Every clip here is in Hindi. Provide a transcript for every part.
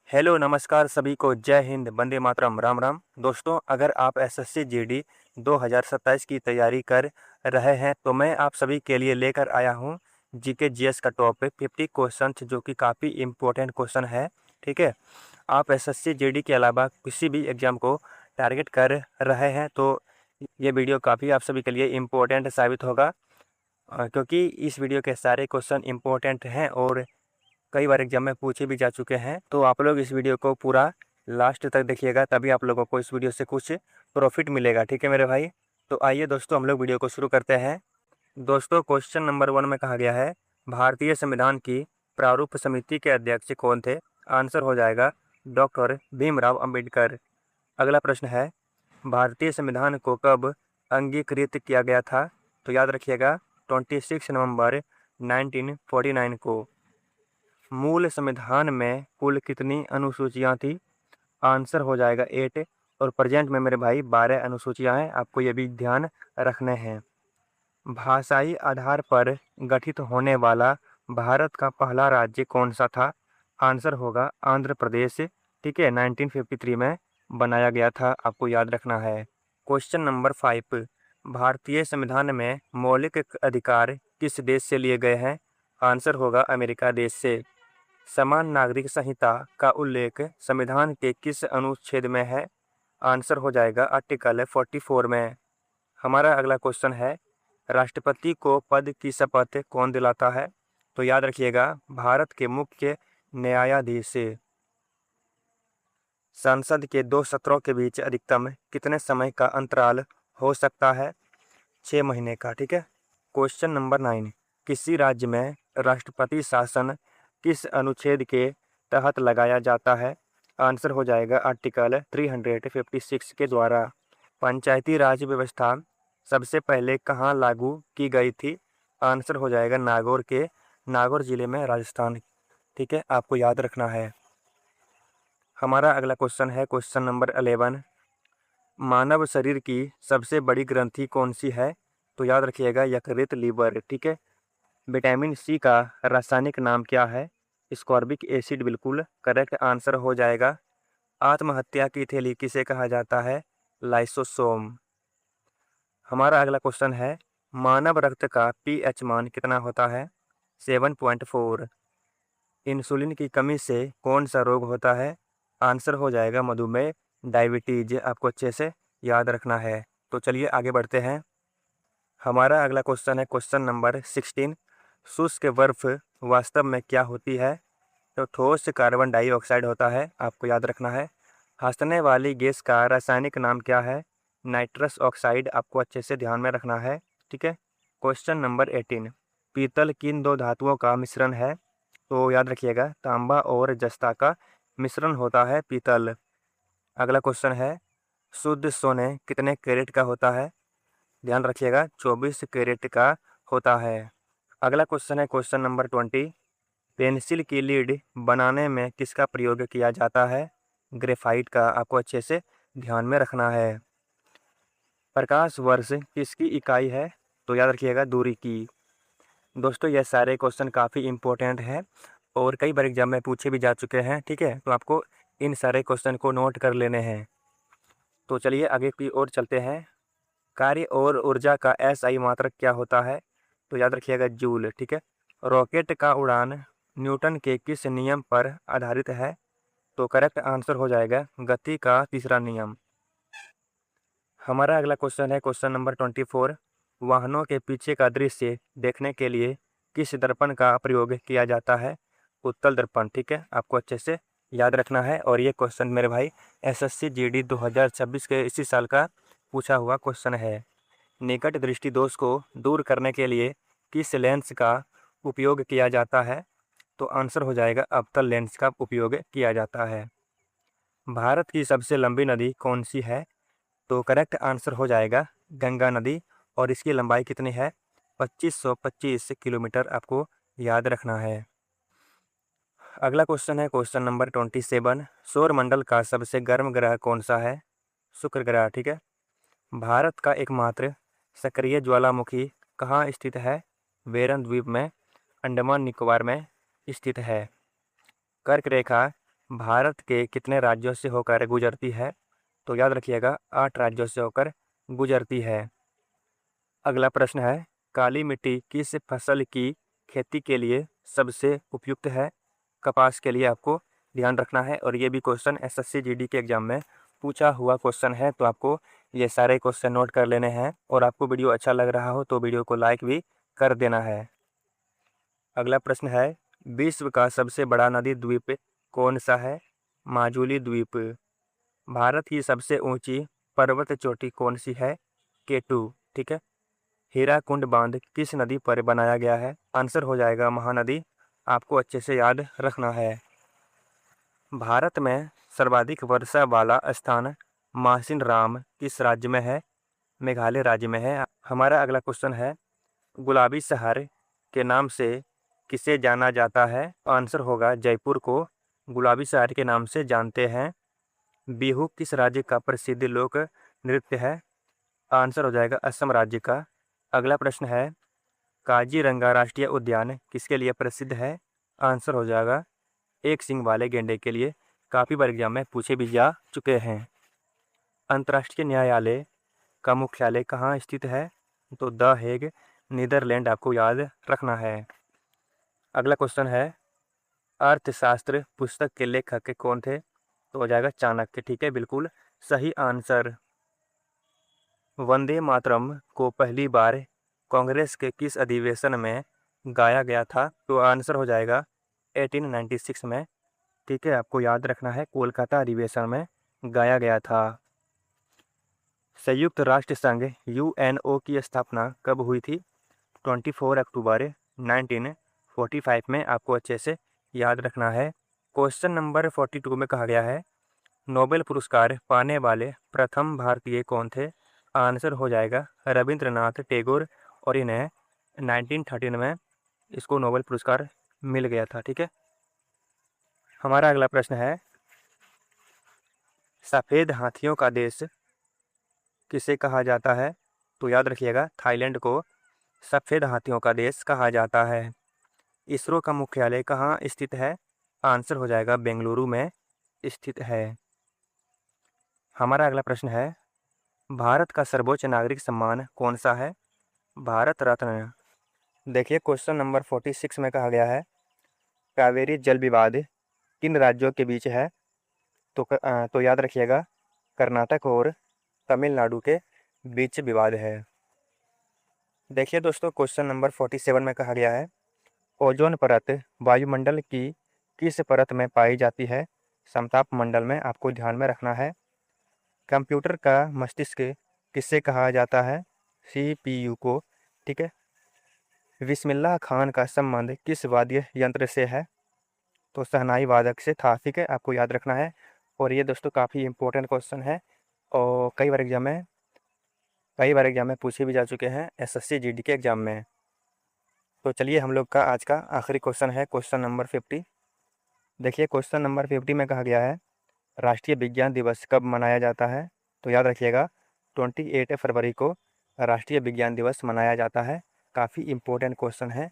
हेलो नमस्कार सभी को। जय हिंद, वंदे मातरम, राम राम। दोस्तों, अगर आप एसएससी जीडी 2027 की तैयारी कर रहे हैं तो मैं आप सभी के लिए लेकर आया हूं जीके जीएस का टॉपिक 50 क्वेश्चन जो कि काफ़ी इम्पोर्टेंट क्वेश्चन है। ठीक है, आप एसएससी जीडी के अलावा किसी भी एग्ज़ाम को टारगेट कर रहे हैं तो ये वीडियो काफ़ी आप सभी के लिए इम्पोर्टेंट साबित होगा, क्योंकि इस वीडियो के सारे क्वेश्चन इम्पोर्टेंट हैं और कई बार एग्जाम में पूछे भी जा चुके हैं। तो आप लोग इस वीडियो को पूरा लास्ट तक देखिएगा, तभी आप लोगों को इस वीडियो से कुछ प्रॉफिट मिलेगा। ठीक है मेरे भाई, तो आइए दोस्तों हम लोग वीडियो को शुरू करते हैं। दोस्तों, क्वेश्चन नंबर 1 में कहा गया है, भारतीय संविधान की प्रारूप समिति के अध्यक्ष कौन थे? आंसर हो जाएगा डॉक्टर भीमराव अंबेडकर। अगला प्रश्न है, भारतीय संविधान को कब अंगीकृत किया गया था? तो याद रखिएगा 26 नवंबर 1949 को। मूल संविधान में कुल कितनी अनुसूचियां थी? आंसर हो जाएगा 8। और प्रेजेंट में मेरे भाई 12 अनुसूचियां हैं, आपको ये भी ध्यान रखने हैं। भाषाई आधार पर गठित होने वाला भारत का पहला राज्य कौन सा था? आंसर होगा आंध्र प्रदेश। ठीक है, 1953 में बनाया गया था, आपको याद रखना है। क्वेश्चन नंबर 5, भारतीय संविधान में मौलिक अधिकार किस देश से लिए गए हैं? आंसर होगा अमेरिका देश से। समान नागरिक संहिता का उल्लेख संविधान के किस अनुच्छेद में है? आंसर हो जाएगा आर्टिकल 44 में। हमारा अगला क्वेश्चन है, राष्ट्रपति को पद की शपथ कौन दिलाता है? तो याद रखिएगा भारत के मुख्य न्यायाधीश। संसद के 2 सत्रों के बीच अधिकतम कितने समय का अंतराल हो सकता है? 6 महीने का। ठीक है। क्वेश्चन नंबर 9, किसी राज्य में राष्ट्रपति शासन किस अनुच्छेद के तहत लगाया जाता है? आंसर हो जाएगा आर्टिकल 356 के द्वारा। पंचायती राज व्यवस्था सबसे पहले कहाँ लागू की गई थी? आंसर हो जाएगा नागौर जिले में, राजस्थान। ठीक है, आपको याद रखना है। हमारा अगला क्वेश्चन है क्वेश्चन नंबर 11, मानव शरीर की सबसे बड़ी ग्रंथि कौन सी है? तो याद रखिएगा यकृत, लीवर। ठीक है। विटामिन सी का रासायनिक नाम क्या है? स्कॉर्बिक एसिड, बिल्कुल करेक्ट आंसर हो जाएगा। आत्महत्या की थैली किसे कहा जाता है? लाइसोसोम। हमारा अगला क्वेश्चन है, मानव रक्त का पीएच मान कितना होता है? 7.4। इंसुलिन की कमी से कौन सा रोग होता है? आंसर हो जाएगा मधुमेह, डायबिटीज। आपको अच्छे से याद रखना है। तो चलिए आगे बढ़ते हैं। हमारा अगला क्वेश्चन है क्वेश्चन नंबर 16, शुष्क बर्फ वास्तव में क्या होती है? तो ठोस कार्बन डाइऑक्साइड होता है, आपको याद रखना है। हंसने वाली गैस का रासायनिक नाम क्या है? नाइट्रस ऑक्साइड, आपको अच्छे से ध्यान में रखना है। ठीक है। क्वेश्चन नंबर 18, पीतल किन 2 धातुओं का मिश्रण है? तो याद रखिएगा तांबा और जस्ता का मिश्रण होता है पीतल। अगला क्वेश्चन है, शुद्ध सोने कितने कैरेट का होता है? ध्यान रखिएगा 24 कैरेट का होता है। अगला क्वेश्चन है क्वेश्चन नंबर 20, पेंसिल की लीड बनाने में किसका प्रयोग किया जाता है? ग्रेफाइट का, आपको अच्छे से ध्यान में रखना है। प्रकाश वर्ष किसकी इकाई है? तो याद रखिएगा दूरी की। दोस्तों, ये सारे क्वेश्चन काफ़ी इंपॉर्टेंट हैं और कई बार एग्जाम में पूछे भी जा चुके हैं। ठीक है, तो आपको इन सारे क्वेश्चन को नोट कर लेने हैं। तो चलिए आगे की ओर चलते हैं। कार्य और ऊर्जा का एसआई मात्रक क्या होता है? तो याद रखिएगा जूल। ठीक है। रॉकेट का उड़ान न्यूटन के किस नियम पर आधारित है? तो करेक्ट आंसर हो जाएगा गति का तीसरा नियम। हमारा अगला क्वेश्चन है क्वेश्चन नंबर 24, वाहनों के पीछे का दृश्य देखने के लिए किस दर्पण का प्रयोग किया जाता है? उत्तल दर्पण। ठीक है, आपको अच्छे से याद रखना है। और ये क्वेश्चन मेरे भाई एसएससी जीडी 2026 के इसी साल का पूछा हुआ क्वेश्चन है। निकट दृष्टि दोष को दूर करने के लिए किस लेंस का उपयोग किया जाता है? तो आंसर हो जाएगा अवतल लेंस का उपयोग किया जाता है। भारत की सबसे लंबी नदी कौन सी है? तो करेक्ट आंसर हो जाएगा गंगा नदी। और इसकी लंबाई कितनी है? 2525 किलोमीटर, आपको याद रखना है। अगला क्वेश्चन है क्वेश्चन नंबर 27, सौरमंडल का सबसे गर्म ग्रह कौन सा है? शुक्र ग्रह। ठीक है। भारत का एकमात्र सक्रिय ज्वालामुखी कहाँ स्थित है? वेरन द्वीप में, अंडमान निकोबार में स्थित है। कर्क रेखा भारत के कितने राज्यों से होकर गुजरती है? तो याद रखिएगा 8 राज्यों से होकर गुजरती है। अगला प्रश्न है, काली मिट्टी किस फसल की खेती के लिए सबसे उपयुक्त है? कपास के लिए आपको ध्यान रखना है, और ये भी क्वेश्चन एसएससी जीडी के एग्जाम में पूछा हुआ क्वेश्चन है, तो आपको ये सारे क्वेश्चन नोट कर लेने हैं। और आपको वीडियो अच्छा लग रहा हो तो वीडियो को लाइक भी कर देना है। अगला प्रश्न है, विश्व का सबसे बड़ा नदी द्वीप कौन सा है? माजुली द्वीप। भारत की सबसे ऊंची पर्वत चोटी कौन सी है? केटू। ठीक है। हीराकुंड बांध किस नदी पर बनाया गया है? आंसर हो जाएगा महानदी। आपको अच्छे से याद रखना है। भारत में सर्वाधिक वर्षा वाला स्थान मासिन राम किस राज्य में है? मेघालय राज्य में है। हमारा अगला क्वेश्चन है, गुलाबी शहर के नाम से किसे जाना जाता है? आंसर होगा जयपुर को गुलाबी शहर के नाम से जानते हैं। बिहू किस राज्य का प्रसिद्ध लोक नृत्य है? आंसर हो जाएगा असम राज्य का। अगला प्रश्न है, काजीरंगा राष्ट्रीय उद्यान किसके लिए प्रसिद्ध है? आंसर हो जाएगा एक सींग वाले गेंडे के लिए। काफ़ी बार एग्जाम में पूछे भी जा चुके हैं। अंतर्राष्ट्रीय न्यायालय का मुख्यालय कहाँ स्थित है? तो द हेग नीदरलैंड आपको याद रखना है। अगला क्वेश्चन है, अर्थशास्त्र पुस्तक के लेखक कौन थे? तो हो जाएगा चाणक्य। ठीक है, बिल्कुल सही आंसर। वंदे मातरम को पहली बार कांग्रेस के किस अधिवेशन में गाया गया था? तो आंसर हो जाएगा 1896 में। ठीक है, आपको याद रखना है, कोलकाता अधिवेशन में गाया गया था। संयुक्त राष्ट्र संघ यूएनओ की स्थापना कब हुई थी? 24 अक्टूबर 1945 में। आपको अच्छे से याद रखना है। क्वेश्चन नंबर 42 में कहा गया है, नोबेल पुरस्कार पाने वाले प्रथम भारतीय कौन थे? आंसर हो जाएगा रविंद्रनाथ टैगोर, और इन्हें 1913 में इसको नोबेल पुरस्कार मिल गया था। ठीक है। हमारा अगला प्रश्न है, सफ़ेद हाथियों का देश किसे कहा जाता है? तो याद रखिएगा थाईलैंड को सफ़ेद हाथियों का देश कहा जाता है। इसरो का मुख्यालय कहाँ स्थित है? आंसर हो जाएगा बेंगलुरु में स्थित है। हमारा अगला प्रश्न है, भारत का सर्वोच्च नागरिक सम्मान कौन सा है? भारत रत्न। देखिए क्वेश्चन नंबर 46 में कहा गया है, कावेरी जल विवाद किन राज्यों के बीच है? तो याद रखिएगा कर्नाटक और तमिलनाडु के बीच विवाद है। देखिए दोस्तों क्वेश्चन नंबर 47 में कहा गया है, ओजोन परत वायुमंडल की किस परत में पाई जाती है? समताप मंडल में। आपको ध्यान में रखना है। कंप्यूटर का मस्तिष्क किससे कहा जाता है? सीपीयू को। ठीक है। बिस्मिल्लाह खान का संबंध किस वाद्य यंत्र से है? तो शहनाई वादक से था। ठीक है, आपको याद रखना है। और ये दोस्तों काफ़ी इंपॉर्टेंट क्वेश्चन है, और कई बार एग्जाम में पूछे भी जा चुके हैं एसएससी जीडी के एग्जाम में। तो चलिए हम लोग का आज का आखिरी क्वेश्चन है क्वेश्चन नंबर 50। देखिए क्वेश्चन नंबर 50 में कहा गया है, राष्ट्रीय विज्ञान दिवस कब मनाया जाता है? तो याद रखिएगा 28 फरवरी को राष्ट्रीय विज्ञान दिवस मनाया जाता है। काफ़ी इम्पोर्टेंट क्वेश्चन है।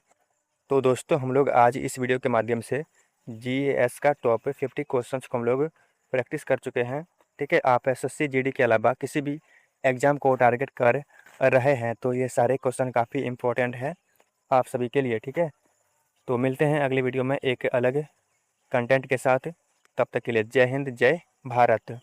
तो दोस्तों हम लोग आज इस वीडियो के माध्यम से जीएस का टॉप 50 क्वेश्चंस को हम लोग प्रैक्टिस कर चुके हैं। ठीक है, आप एसएससी जीडी के अलावा किसी भी एग्ज़ाम को टारगेट कर रहे हैं तो ये सारे क्वेश्चन काफ़ी इम्पोर्टेंट है आप सभी के लिए। ठीक है, तो मिलते हैं अगली वीडियो में एक अलग कंटेंट के साथ। तब तक के लिए जय हिंद, जय भारत।